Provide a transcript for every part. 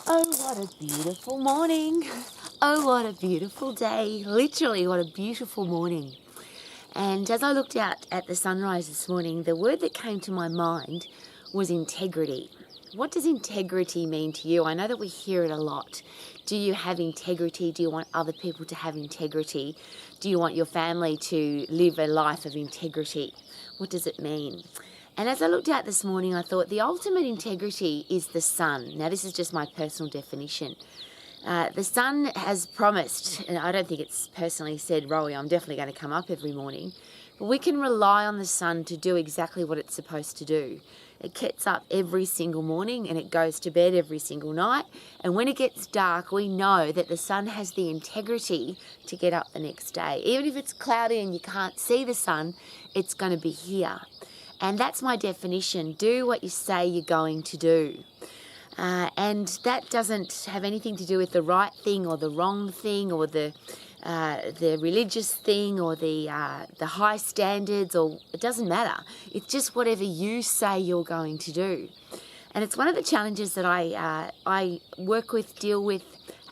Oh, what a beautiful morning. Oh, what a beautiful day. Literally, what a beautiful morning. And as I looked out at the sunrise this morning, the word that came to my mind was integrity. What does integrity mean to you? I know that we hear it a lot. Do you have integrity? Do you want other people to have integrity? Do you want your family to live a life of integrity? What does it mean? And as I looked out this morning, I thought the ultimate integrity is the sun. Now, this is just my personal definition. The sun has promised, and I don't think it's personally said, Rowie, I'm definitely going to come up every morning, but we can rely on the sun to do exactly what it's supposed to do. It gets up every single morning and it goes to bed every single night. And when it gets dark, we know that the sun has the integrity to get up the next day. Even if it's cloudy and you can't see the sun, it's going to be here. And that's my definition. Do what you say you're going to do. And that doesn't have anything to do with the right thing or the wrong thing or the religious thing or the high standards, or it doesn't matter. It's just whatever you say you're going to do. And it's one of the challenges that I work with, deal with,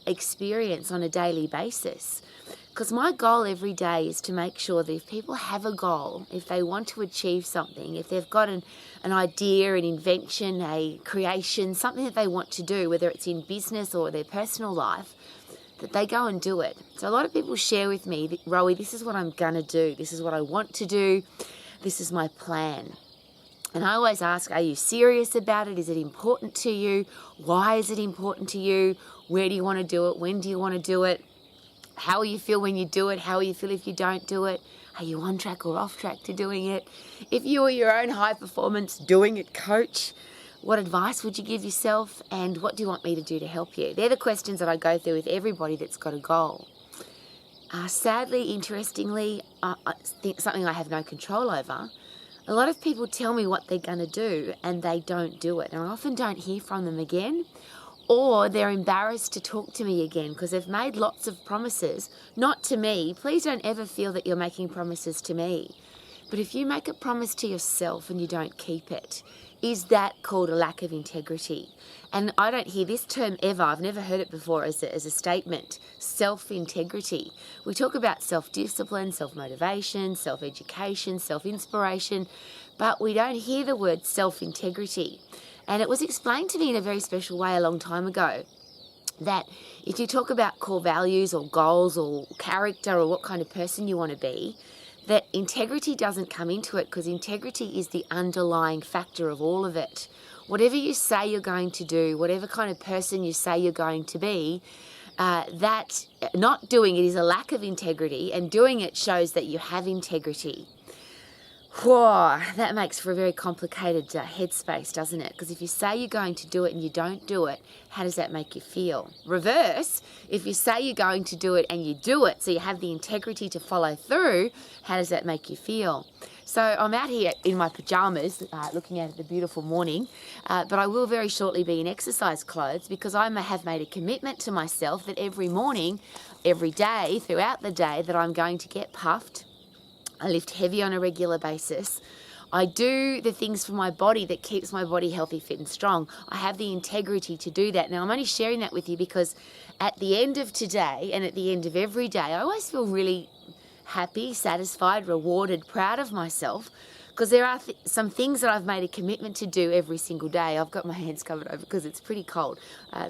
experience on a daily basis. Because my goal every day is to make sure that if people have a goal, if they want to achieve something, if they've got an idea, an invention, a creation, something that they want to do, whether it's in business or their personal life, that they go and do it. So a lot of people share with me, Rowie, this is what I'm going to do. This is what I want to do. This is my plan. And I always ask, are you serious about it? Is it important to you? Why is it important to you? Where do you want to do it? When do you want to do it? How will you feel when you do it? How will you feel if you don't do it? Are you on track or off track to doing it? If you were your own high performance doing it coach, what advice would you give yourself? And what do you want me to do to help you? They're the questions that I go through with everybody that's got a goal. Sadly, interestingly, something I have no control over, a lot of people tell me what they're going to do and they don't do it. And I often don't hear from them again. Or they're embarrassed to talk to me again because they've made lots of promises, not to me. Please don't ever feel that you're making promises to me. But if you make a promise to yourself and you don't keep it, is that called a lack of integrity? And I don't hear this term ever. I've never heard it before as a statement, self-integrity. We talk about self-discipline, self-motivation, self-education, self-inspiration, but we don't hear the word self-integrity. And it was explained to me in a very special way a long time ago that if you talk about core values or goals or character or what kind of person you want to be, that integrity doesn't come into it, because integrity is the underlying factor of all of it. Whatever you say you're going to do, whatever kind of person you say you're going to be, that not doing it is a lack of integrity, and doing it shows that you have integrity. Whoa, that makes for a very complicated headspace, doesn't it? Because if you say you're going to do it and you don't do it, how does that make you feel? Reverse, if you say you're going to do it and you do it, so you have the integrity to follow through, how does that make you feel? So I'm out here in my pajamas looking at the beautiful morning, but I will very shortly be in exercise clothes because I have made a commitment to myself that every morning, every day, throughout the day, that I'm going to get puffed. I lift heavy on a regular basis. I do the things for my body that keeps my body healthy, fit and strong. I have the integrity to do that. Now, I'm only sharing that with you because at the end of today and at the end of every day, I always feel really happy, satisfied, rewarded, proud of myself, because there are some things that I've made a commitment to do every single day. I've got my hands covered over because it's pretty cold.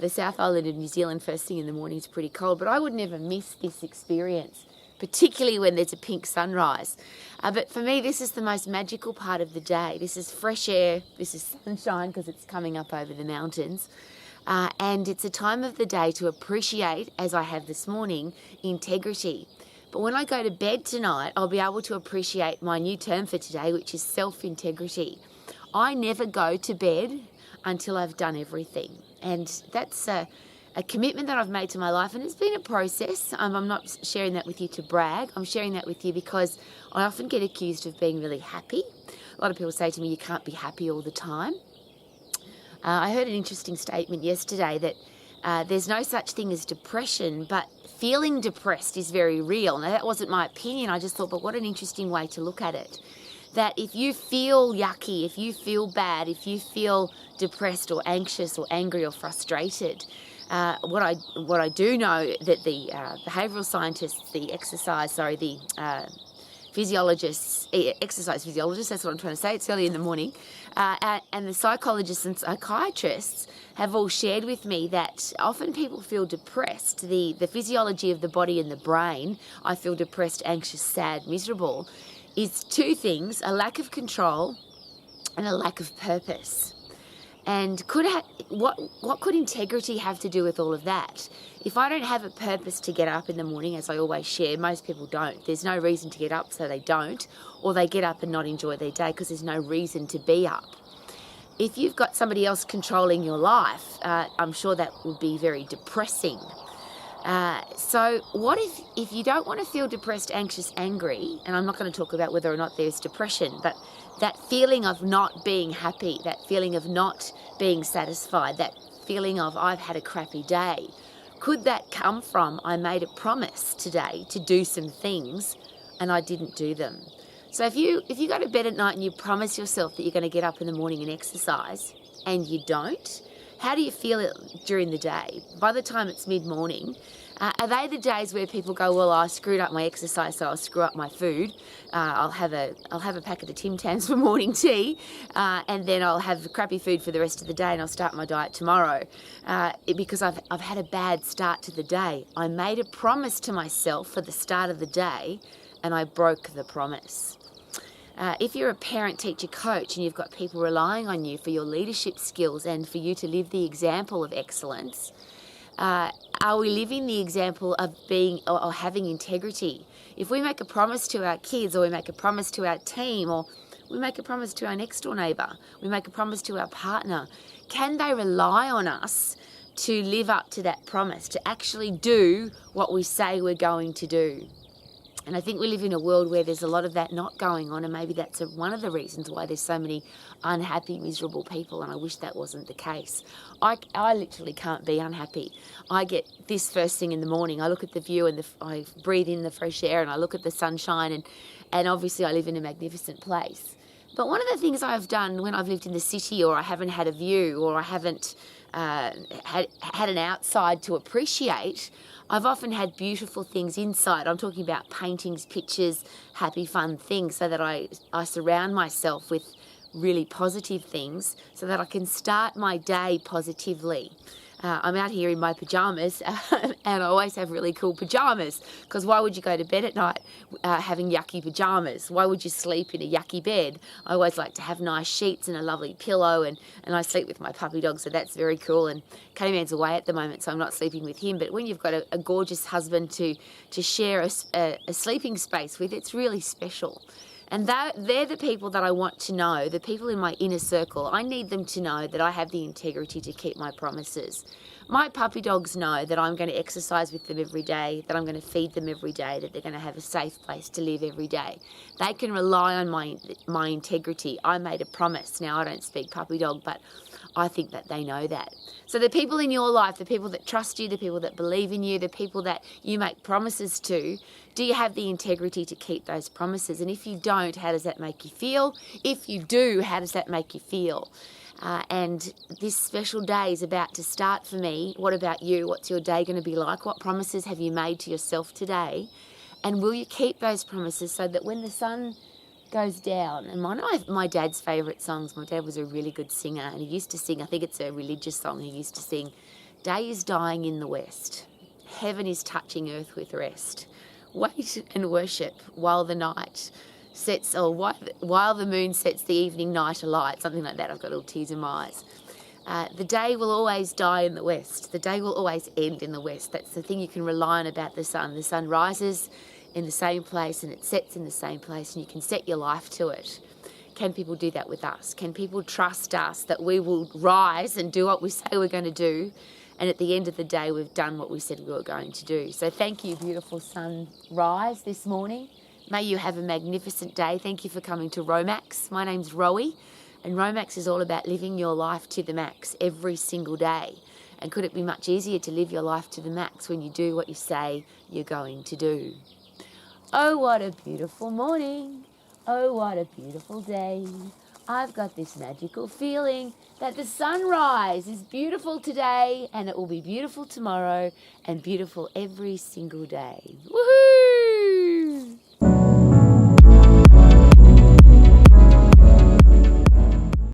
The South Island of New Zealand, first thing in the morning, is pretty cold, but I would never miss this experience, particularly when there's a pink sunrise. But for me, this is the most magical part of the day. This is fresh air, this is sunshine because it's coming up over the mountains. And it's a time of the day to appreciate, as I have this morning, integrity. But when I go to bed tonight, I'll be able to appreciate my new term for today, which is self-integrity. I never go to bed until I've done everything. And that's a commitment that I've made to my life, and it's been a process. I'm not sharing that with you to brag. I'm sharing that with you because I often get accused of being really happy. A lot of people say to me, you can't be happy all the time. I heard an interesting statement yesterday that there's no such thing as depression, but feeling depressed is very real. Now, that wasn't my opinion. I just thought, but what an interesting way to look at it. That if you feel yucky, if you feel bad, if you feel depressed or anxious or angry or frustrated, What I do know that the behavioural scientists, the physiologists, exercise physiologists, that's what I'm trying to say, it's early in the morning, and the psychologists and psychiatrists have all shared with me that often people feel depressed. The physiology of the body and the brain, I feel depressed, anxious, sad, miserable, is two things: a lack of control and a lack of purpose. And what could integrity have to do with all of that? If I don't have a purpose to get up in the morning, as I always share, most people don't. There's no reason to get up, so they don't, or they get up and not enjoy their day because there's no reason to be up. If you've got somebody else controlling your life, I'm sure that would be very depressing. So what if you don't want to feel depressed, anxious, angry, and I'm not going to talk about whether or not there's depression, but that feeling of not being happy, that feeling of not being satisfied, that feeling of I've had a crappy day, could that come from I made a promise today to do some things and I didn't do them? So if you go to bed at night and you promise yourself that you're going to get up in the morning and exercise and you don't, how do you feel it during the day? By the time it's mid-morning, are they the days where people go, well, I screwed up my exercise, so I'll screw up my food. I'll have a packet of Tim Tams for morning tea, and then I'll have crappy food for the rest of the day, and I'll start my diet tomorrow because I've had a bad start to the day. I made a promise to myself for the start of the day, and I broke the promise. If you're a parent, teacher, coach, and you've got people relying on you for your leadership skills and for you to live the example of excellence, are we living the example of being or having integrity? If we make a promise to our kids, or we make a promise to our team, or we make a promise to our next door neighbour, we make a promise to our partner, can they rely on us to live up to that promise, to actually do what we say we're going to do? And I think we live in a world where there's a lot of that not going on, and maybe that's one of the reasons why there's so many unhappy, miserable people, and I wish that wasn't the case. I literally can't be unhappy. I get this first thing in the morning. I look at the view and I breathe in the fresh air, and I look at the sunshine, and obviously I live in a magnificent place. But one of the things I've done when I've lived in the city, or I haven't had a view, or I haven't had an outside to appreciate, I've often had beautiful things inside. I'm talking about paintings, pictures, happy, fun things, so that I surround myself with really positive things so that I can start my day positively. I'm out here in my pyjamas and I always have really cool pyjamas, because why would you go to bed at night having yucky pyjamas? Why would you sleep in a yucky bed? I always like to have nice sheets and a lovely pillow, and I sleep with my puppy dog, so that's very cool. And K-Man's away at the moment, so I'm not sleeping with him. But when you've got a gorgeous husband to share a sleeping space with, it's really special. And they're the people that I want to know, the people in my inner circle. I need them to know that I have the integrity to keep my promises. My puppy dogs know that I'm going to exercise with them every day, that I'm going to feed them every day, that they're going to have a safe place to live every day. They can rely on my integrity. I made a promise. Now, I don't speak puppy dog, but I think that they know that. So the people in your life, the people that trust you, the people that believe in you, the people that you make promises to, do you have the integrity to keep those promises? And if you don't, how does that make you feel? If you do, how does that make you feel? And this special day is about to start for me. What about you? What's your day going to be like? What promises have you made to yourself today? And will you keep those promises so that when the sun goes down, and one of my dad's favourite songs, my dad was a really good singer, and he used to sing, I think it's a religious song, he used to sing, "Day is dying in the west, heaven is touching earth with rest. Wait and worship while the night sets, or while the moon sets the evening night alight," something like that. I've got little tears in my eyes. The day will always die in the west. The day will always end in the west. That's the thing you can rely on about the sun. The sun rises in the same place and it sets in the same place, and you can set your life to it. Can people do that with us? Can people trust us that we will rise and do what we say we're going to do, and at the end of the day we've done what we said we were going to do? So thank you, beautiful sunrise this morning. May you have a magnificent day. Thank you for coming to Romax. My name's Rowie, and Romax is all about living your life to the max every single day. And could it be much easier to live your life to the max when you do what you say you're going to do? Oh, what a beautiful morning. Oh, what a beautiful day. I've got this magical feeling that the sunrise is beautiful today and it will be beautiful tomorrow and beautiful every single day. Woohoo!